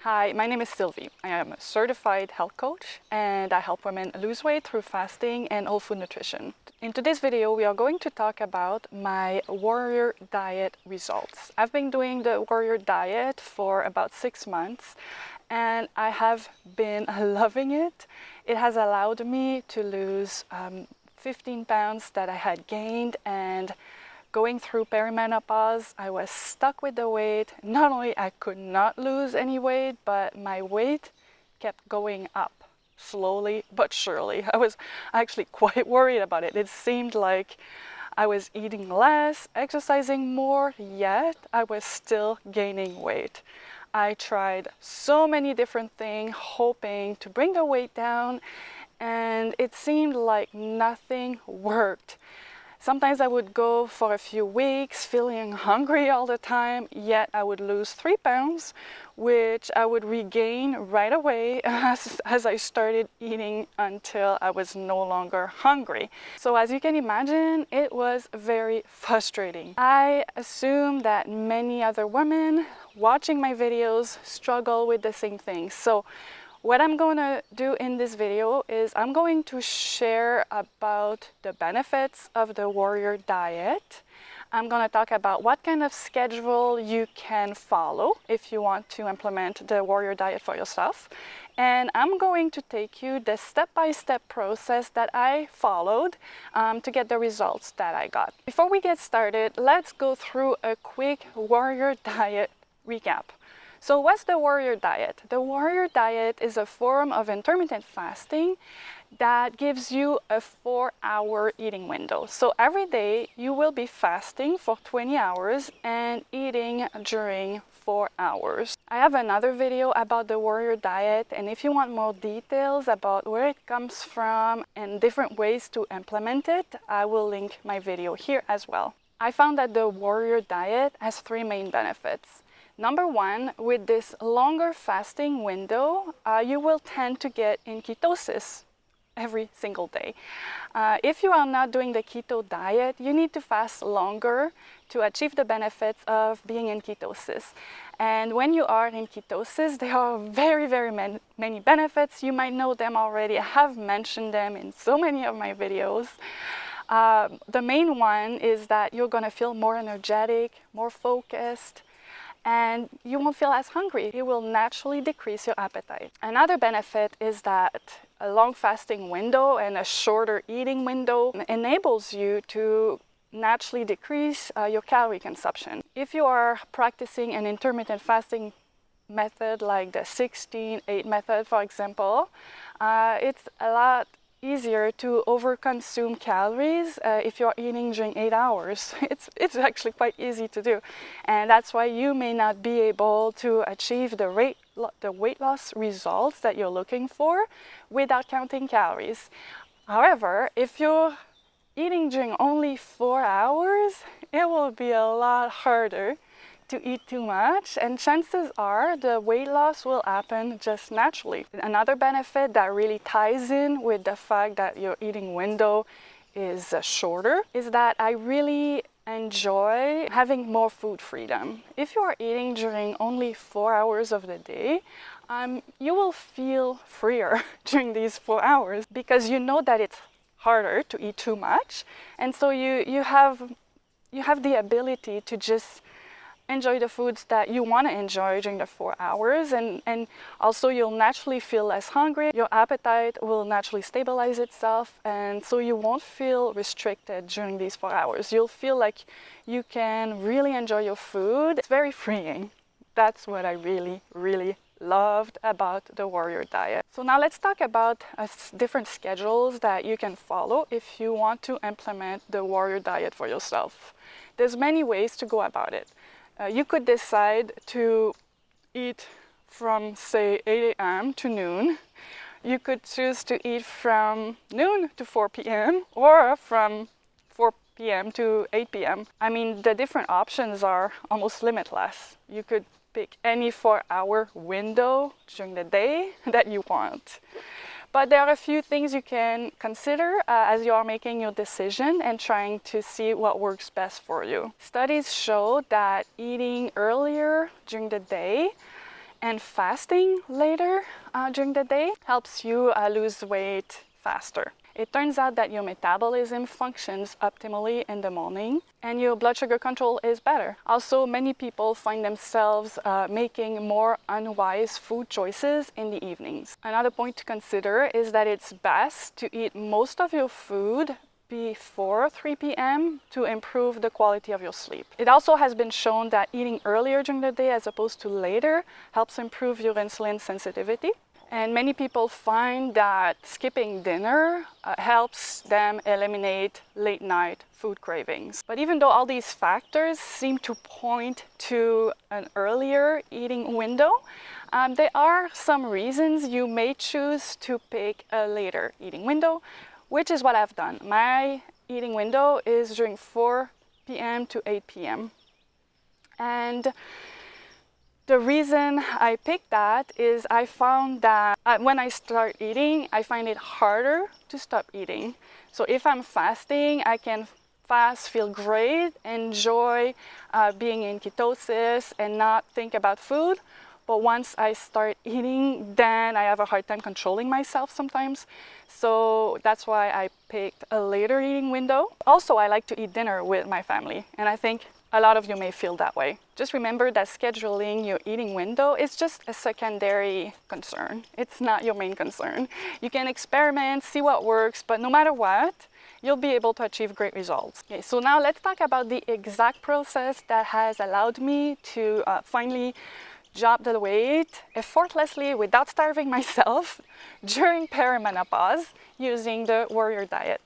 Hi, my name is Sylvie. I am a certified health coach and I help women lose weight through fasting and whole food nutrition. In today's video, we are going to talk about my warrior diet results. I've been doing the warrior diet for about 6 months and I have been loving it. It has allowed me to lose 15 pounds that I had gained, and going through perimenopause, I was stuck with the weight. Not only I could not lose any weight, but my weight kept going up slowly but surely. I was actually quite worried about it. It seemed like I was eating less, exercising more, yet I was still gaining weight. I tried so many different things, hoping to bring the weight down, and it seemed like nothing worked. Sometimes I would go for a few weeks feeling hungry all the time, yet I would lose 3 pounds, which I would regain right away as I started eating until I was no longer hungry. So as you can imagine, it was very frustrating. I assume that many other women watching my videos struggle with the same thing. So what I'm going to do in this video is I'm going to share about the benefits of the warrior diet. I'm going to talk about what kind of schedule you can follow if you want to implement the warrior diet for yourself. And I'm going to take you the step-by-step process that I followed to get the results that I got. Before we get started, let's go through a quick warrior diet recap. So what's the warrior diet? The warrior diet is a form of intermittent fasting that gives you a 4-hour eating window. So every day you will be fasting for 20 hours and eating during 4 hours. I have another video about the warrior diet, and if you want more details about where it comes from and different ways to implement it, I will link my video here as well. I found that the warrior diet has 3 main benefits. Number 1, with this longer fasting window, you will tend to get in ketosis every single day. If you are not doing the keto diet, you need to fast longer to achieve the benefits of being in ketosis. And when you are in ketosis, there are very many benefits. You might know them already. I have mentioned them in so many of my videos. The main one is that you're going to feel more energetic, more focused, and you won't feel as hungry. It will naturally decrease your appetite. Another benefit is that a long fasting window and a shorter eating window enables you to naturally decrease your calorie consumption. If you are practicing an intermittent fasting method like the 16-8 method, for example, it's a lot easier to overconsume calories if you're eating during 8 hours. It's actually quite easy to do, and that's why you may not be able to achieve the weight loss results that you're looking for without counting calories. However, if you're eating during only 4 hours, it will be a lot harder to eat too much, and chances are the weight loss will happen just naturally. Another benefit that really ties in with the fact that your eating window is shorter is that I really enjoy having more food freedom. If you are eating during only 4 hours of the day, you will feel freer during these 4 hours because you know that it's harder to eat too much, and so you have the ability to just enjoy the foods that you want to enjoy during the 4 hours, and also you'll naturally feel less hungry. Your appetite will naturally stabilize itself, and so you won't feel restricted during these 4 hours. You'll feel like you can really enjoy your food. It's very freeing. That's what I really loved about the warrior diet. So now let's talk about different schedules that you can follow if you want to implement the warrior diet for yourself. There's many ways to go about it. You could decide to eat from, say, 8 a.m. to noon. You could choose to eat from noon to 4 p.m. or from 4 p.m. to 8 p.m. I mean, the different options are almost limitless. You could pick any 4-hour window during the day that you want. But there are a few things you can consider as you are making your decision and trying to see what works best for you. Studies show that eating earlier during the day And fasting later during the day helps you lose weight faster. It turns out that your metabolism functions optimally in the morning and your blood sugar control is better. Also, many people find themselves making more unwise food choices in the evenings. Another point to consider is that it's best to eat most of your food before 3 p.m. to improve the quality of your sleep. It also has been shown that eating earlier during the day as opposed to later helps improve your insulin sensitivity. And many people find that skipping dinner helps them eliminate late night food cravings. But even though all these factors seem to point to an earlier eating window, there are some reasons you may choose to pick a later eating window, which is what I've done. My eating window is during 4 p.m. to 8 p.m. And the reason I picked that is I found that when I start eating, I find it harder to stop eating. So if I'm fasting, I can fast, feel great, enjoy being in ketosis and not think about food. But once I start eating, then I have a hard time controlling myself sometimes. So that's why I picked a later eating window. Also, I like to eat dinner with my family, and I think a lot of you may feel that way. Just remember that scheduling your eating window is just a secondary concern. It's not your main concern. You can experiment, see what works, but no matter what, you'll be able to achieve great results. Okay, so now let's talk about the exact process that has allowed me to finally drop the weight effortlessly without starving myself during perimenopause using the warrior diet.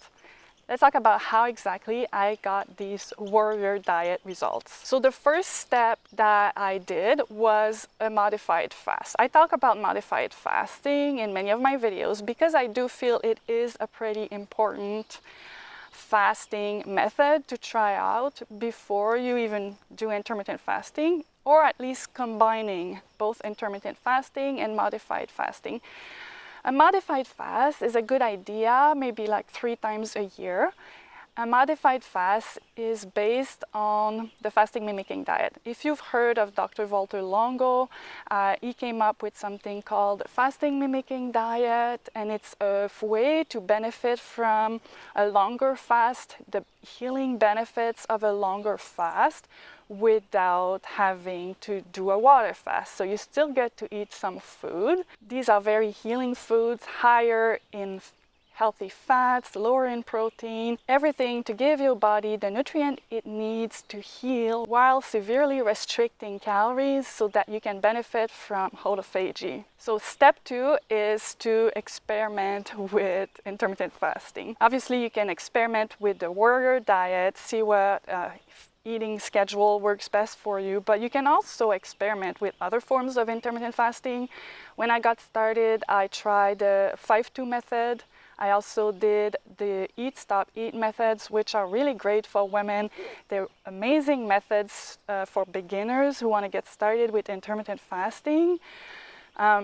Let's talk about how exactly I got these warrior diet results. So the first step that I did was a modified fast. I talk about modified fasting in many of my videos because I do feel it is a pretty important fasting method to try out before you even do intermittent fasting, or at least combining both intermittent fasting and modified fasting. A modified fast is a good idea, maybe like 3 times a year. A modified fast is based on the fasting mimicking diet. If you've heard of Dr. Walter Longo, he came up with something called fasting mimicking diet, and it's a way to benefit from a longer fast, the healing benefits of a longer fast without having to do a water fast. So you still get to eat some food. These are very healing foods, higher in healthy fats, lower in protein, everything to give your body the nutrient it needs to heal while severely restricting calories so that you can benefit from autophagy. So step 2 is to experiment with intermittent fasting. Obviously, you can experiment with the warrior diet, see what eating schedule works best for you, but you can also experiment with other forms of intermittent fasting. When I got started, I tried the 5-2 method. I also did the Eat, Stop, Eat methods, which are really great for women. They're amazing methods for beginners who want to get started with intermittent fasting.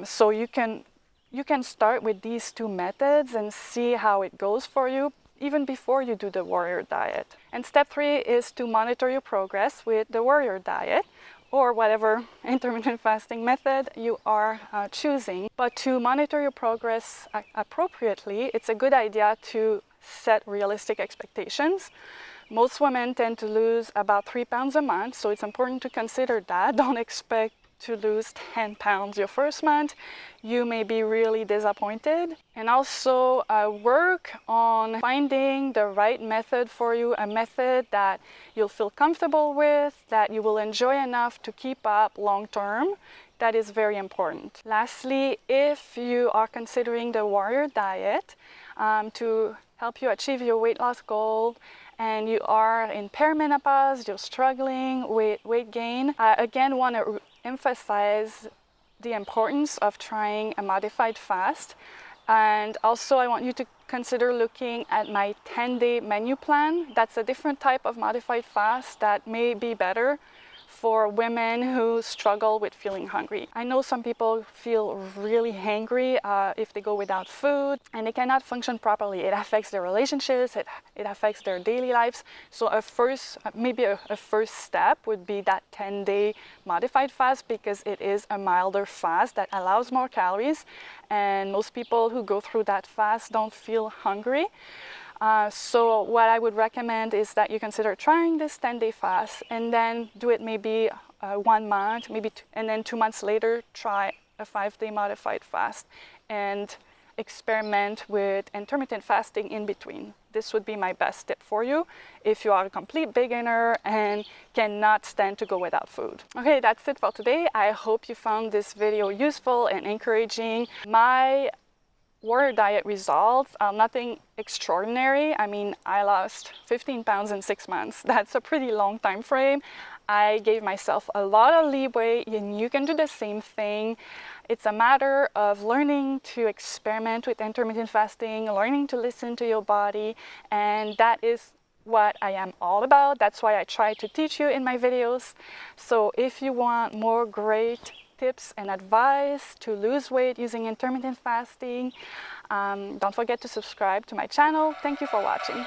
So you can start with these 2 methods and see how it goes for you, even before you do the warrior diet. And step 3 is to monitor your progress with the warrior diet, or whatever intermittent fasting method you are choosing. But to monitor your progress appropriately, it's a good idea to set realistic expectations. Most women tend to lose about 3 pounds a month, so it's important to consider that. Don't expect to lose 10 pounds your first month. You may be really disappointed. And also work on finding the right method for you, a method that you'll feel comfortable with, that you will enjoy enough to keep up long term. That is very important. Lastly, if you are considering the warrior diet to help you achieve your weight loss goal, and you are in perimenopause, you're struggling with weight gain, I again want to emphasize the importance of trying a modified fast. And also I want you to consider looking at my 10-day menu plan. That's a different type of modified fast that may be better for women who struggle with feeling hungry. I know some people feel really hangry if they go without food, and they cannot function properly. It affects their relationships, it affects their daily lives. So maybe a first step would be that 10-day modified fast, because it is a milder fast that allows more calories, and most people who go through that fast don't feel hungry. So what I would recommend is that you consider trying this 10-day fast, and then do it maybe 1 month, and then 2 months later try a 5-day modified fast, and experiment with intermittent fasting in between. This would be my best tip for you if you are a complete beginner and cannot stand to go without food. Okay, that's it for today. I hope you found this video useful and encouraging. My Warrior Diet results are nothing extraordinary. I mean, I lost 15 pounds in 6 months. That's a pretty long time frame. I gave myself a lot of leeway, and you can do the same thing. It's a matter of learning to experiment with intermittent fasting, learning to listen to your body, and that is what I am all about. That's why I try to teach you in my videos. So if you want more great tips and advice to lose weight using intermittent fasting, don't forget to subscribe to my channel. Thank you for watching.